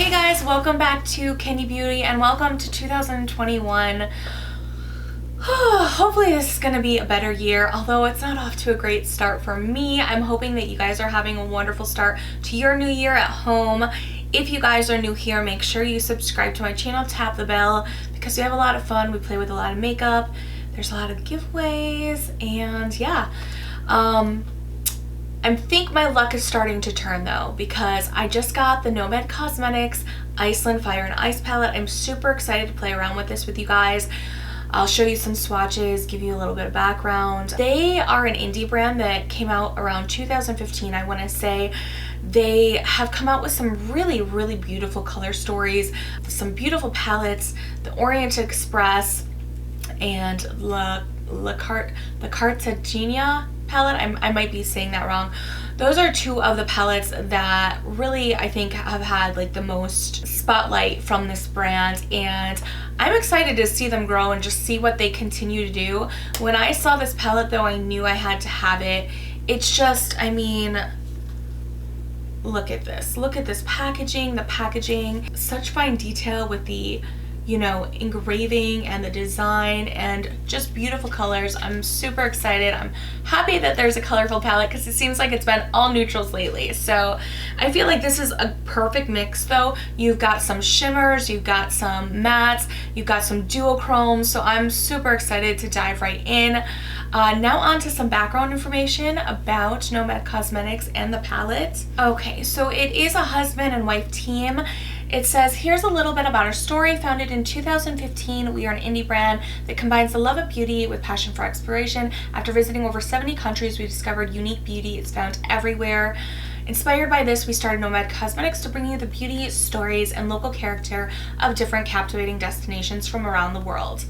Hey guys, welcome back to Candy Beauty and welcome to 2021. Hopefully this is going to be a better year, although it's not off to a great start for me. I'm hoping that you guys are having a wonderful start to your new year at home. If you guys are new here, make sure you subscribe to my channel, tap the bell, because we have a lot of fun. We play with a lot of makeup. There's a lot of giveaways, and yeah. I think my luck is starting to turn though, because I just got the Nomad Cosmetics Iceland Fire and Ice palette. I'm super excited to play around with this with you guys. I'll show you some swatches, give you a little bit of background. They are an indie brand that came out around 2015, I want to say. They have come out with some really beautiful color stories, some beautiful palettes, the Orient Express and the Cartagena palette. I might be saying that wrong. Those are two of the palettes that really I think have had like the most spotlight from this brand, and I'm excited to see them grow and just see what they continue to do. When I saw this palette though, I knew I had to have it. It's just, I mean, look at this. Look at this packaging. The packaging, such fine detail with the, you know, engraving and the design and just beautiful colors. I'm super excited. I'm happy that there's a colorful palette because it seems like it's been all neutrals lately. So I feel like this is a perfect mix though. You've got some shimmers, you've got some mattes, you've got some duochromes. So I'm super excited to dive right in. Now on to some background information about Nomad Cosmetics and the palette. Okay, so it is a husband and wife team. It says, here's a little bit about our story. Founded in 2015, we are an indie brand that combines the love of beauty with passion for exploration. After visiting over 70 countries, we discovered unique beauty. It's found everywhere. Inspired by this, we started Nomad Cosmetics to bring you the beauty, stories, and local character of different captivating destinations from around the world.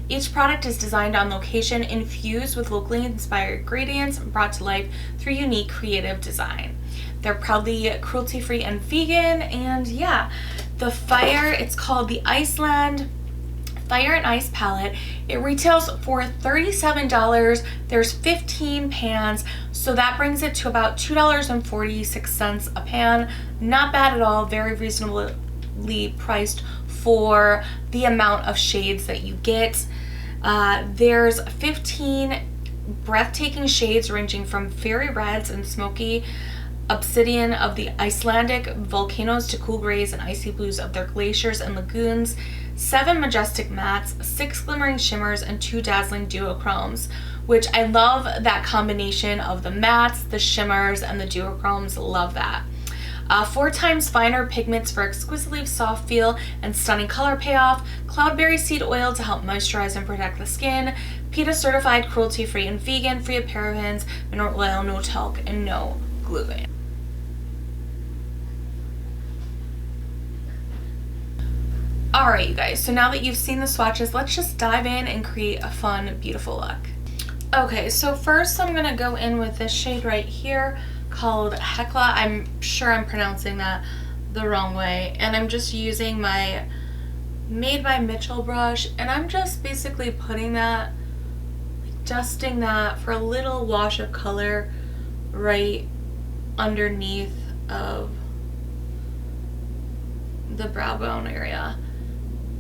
Each product is designed on location, infused with locally inspired ingredients, and brought to life through unique creative design. They're proudly cruelty-free and vegan, and yeah, the Fire, it's called the Iceland Fire and Ice palette. It retails for $37. There's 15 pans, so that brings it to about $2.46 a pan. Not bad at all, very reasonably priced for the amount of shades that you get. There's 15 breathtaking shades ranging from fairy reds and smoky obsidian of the Icelandic volcanoes to cool grays and icy blues of their glaciers and lagoons, 7 majestic mattes, 6 glimmering shimmers, and 2 dazzling duochromes, which I love that combination of the mattes, the shimmers, and the duochromes. Love that. 4 times finer pigments for exquisitely soft feel and stunning color payoff, cloudberry seed oil to help moisturize and protect the skin, PETA certified, cruelty-free and vegan, free of parabens, mineral oil, no talc, and no gluten. Alright you guys, so now that you've seen the swatches, let's just dive in and create a fun, beautiful look. Okay, so first I'm going to go in with this shade right here called Hecla. I'm sure I'm pronouncing that the wrong way. And I'm just using my Made by Mitchell brush, and I'm just basically putting that, like dusting that for a little wash of color right underneath of the brow bone area.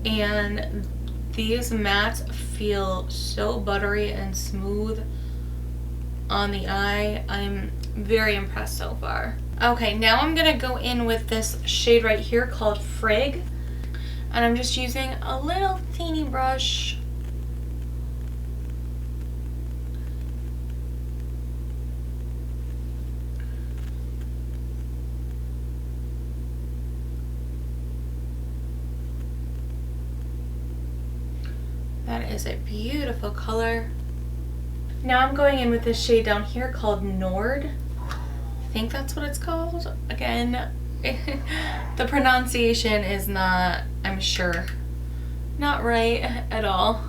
And these mattes feel so buttery and smooth on the eye. I'm very impressed so far. Okay, now I'm gonna go in with this shade right here called Frigg, and I'm just using a little teeny brush. That is a beautiful color. Now I'm going in with this shade down here called Nude. I think that's what it's called. Again, the pronunciation is not, I'm sure, not right at all.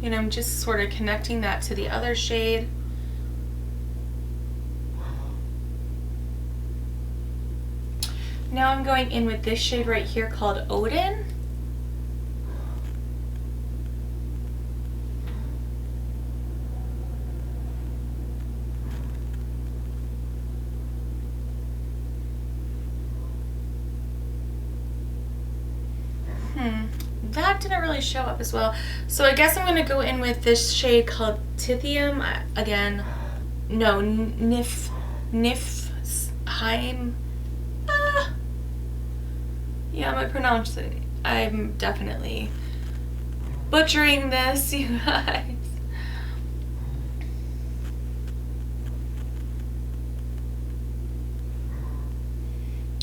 And I'm just sort of connecting that to the other shade. Now I'm going in with this shade right here called Odin. That didn't really show up as well. So I guess I'm going to go in with this shade called Tithium. Again, no, Nifheim. Yeah, my pronouncing. I'm definitely butchering this, you guys.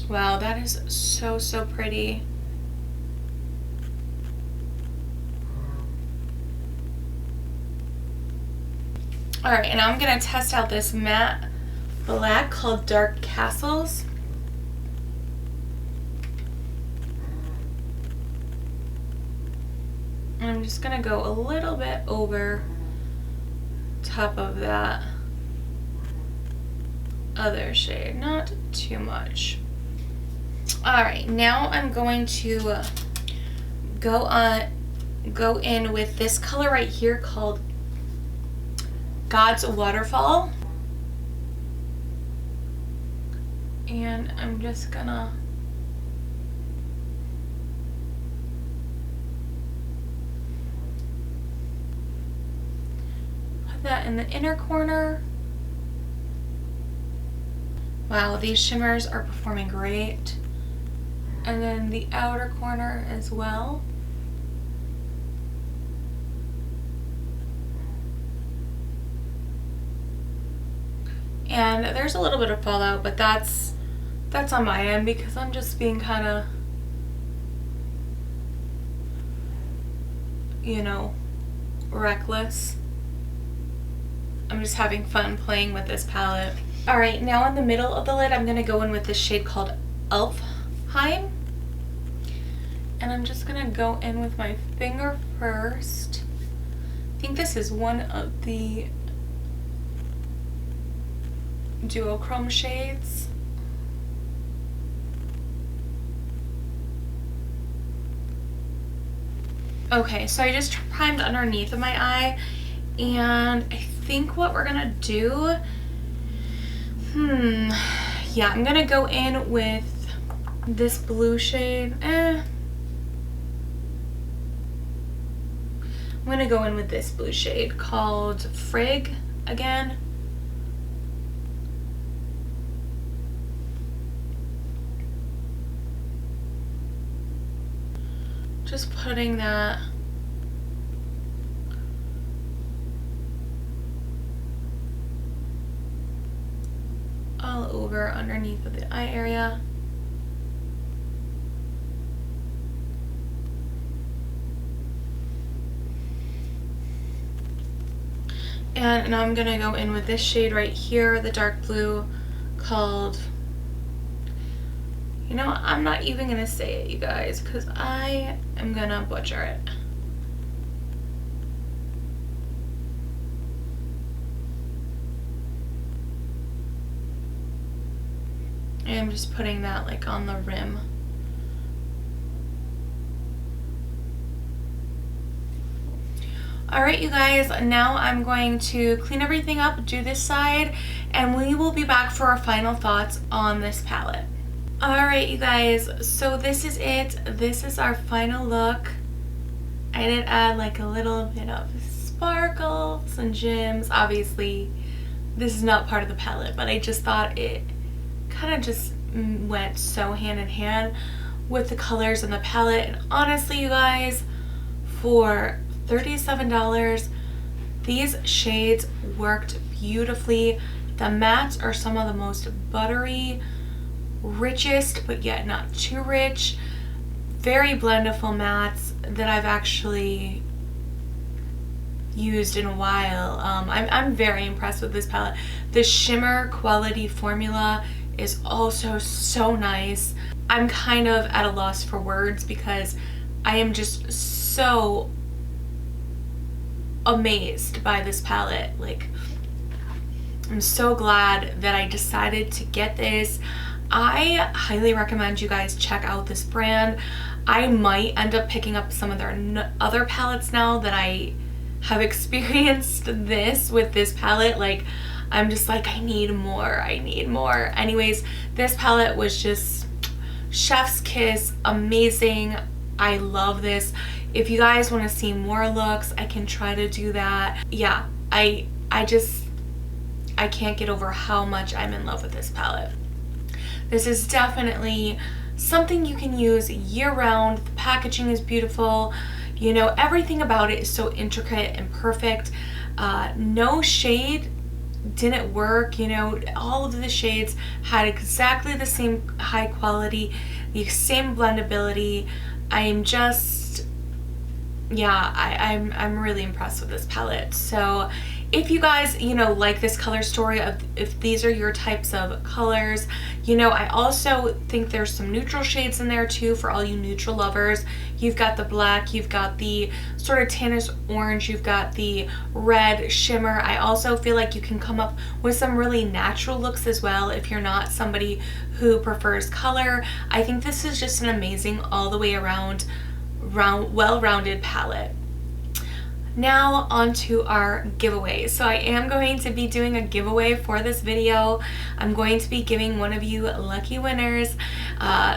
Wow, that is so, so pretty. Alright, and I'm going to test out this matte black called Dark Castles. And I'm just going to go a little bit over top of that other shade, not too much. Alright, now I'm going to go in with this color right here called God's Waterfall. And I'm just gonna put that in the inner corner. Wow, these shimmers are performing great. And then the outer corner as well. And there's a little bit of fallout, but that's on my end because I'm just being kind of, you know, reckless. I'm just having fun playing with this palette. Alright, now in the middle of the lid, I'm going to go in with this shade called Elfheim. And I'm just going to go in with my finger first. I think this is one of the duochrome shades. Okay, so I just primed underneath of my eye, and I think what we're gonna do, yeah, I'm gonna go in with this blue shade. I'm gonna go in with this blue shade called Frigg again. Just putting that all over underneath of the eye area. And now I'm gonna go in with this shade right here, the dark blue, called, you know, I'm not even gonna say it, you guys, because I am gonna butcher it. And I'm just putting that like on the rim. Alright, you guys, now I'm going to clean everything up, do this side, and we will be back for our final thoughts on this palette. Alright, you guys, so this is it. This is our final look. I did add like a little bit of sparkles and gems. Obviously, this is not part of the palette, but I just thought it kind of just went so hand in hand with the colors in the palette. And honestly, you guys, for $37, these shades worked beautifully. The mattes are some of the most buttery, richest, but yet not too rich, very blendable mattes that I've actually used in a while. I'm very impressed with this palette. The shimmer quality formula is also so nice. I'm kind of at a loss for words because I am just so amazed by this palette. Like, I'm so glad that I decided to get this. I highly recommend you guys check out this brand. I might end up picking up some of their other palettes now that I have experienced this with this palette. Like, I'm just like, I need more, I need more. Anyways, this palette was just chef's kiss, amazing. I love this. If you guys want to see more looks, I can try to do that. Yeah, I can't get over how much I'm in love with this palette. This is definitely something you can use year-round. The packaging is beautiful. You know, everything about it is so intricate and perfect. No shade didn't work, you know, all of the shades had exactly the same high quality, the same blendability. I am just, yeah, I'm really impressed with this palette. So if you guys, you know, like this color story, of if these are your types of colors, you know, I also think there's some neutral shades in there too for all you neutral lovers. You've got the black, you've got the sort of tannish orange, you've got the red shimmer. I also feel like you can come up with some really natural looks as well if you're not somebody who prefers color. I think this is just an amazing all the way around well-rounded palette. Now on to our giveaway. So I am going to be doing a giveaway for this video. I'm going to be giving one of you lucky winners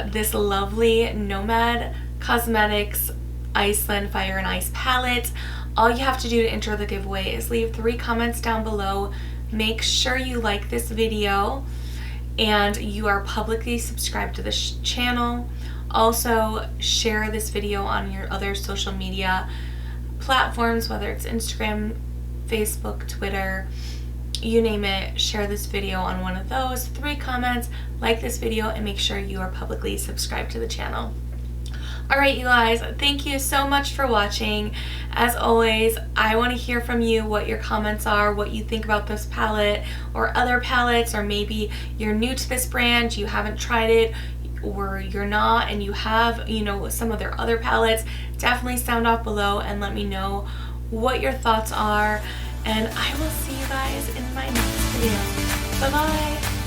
this lovely Nomad Cosmetics Iceland Fire and Ice palette. All you have to do to enter the giveaway is leave 3 comments down below. Make sure you like this video and you are publicly subscribed to this channel. Also share this video on your other social media platforms, whether it's Instagram, Facebook, Twitter, you name it. Share this video on one of those. 3 comments, like this video, and make sure you are publicly subscribed to the channel. Alright you guys, thank you so much for watching. As always, I want to hear from you what your comments are, what you think about this palette or other palettes, or maybe you're new to this brand, you haven't tried it, or you're not and you have, you know, some of their other palettes. Definitely sound off below and let me know what your thoughts are, and I will see you guys in my next video. Bye bye.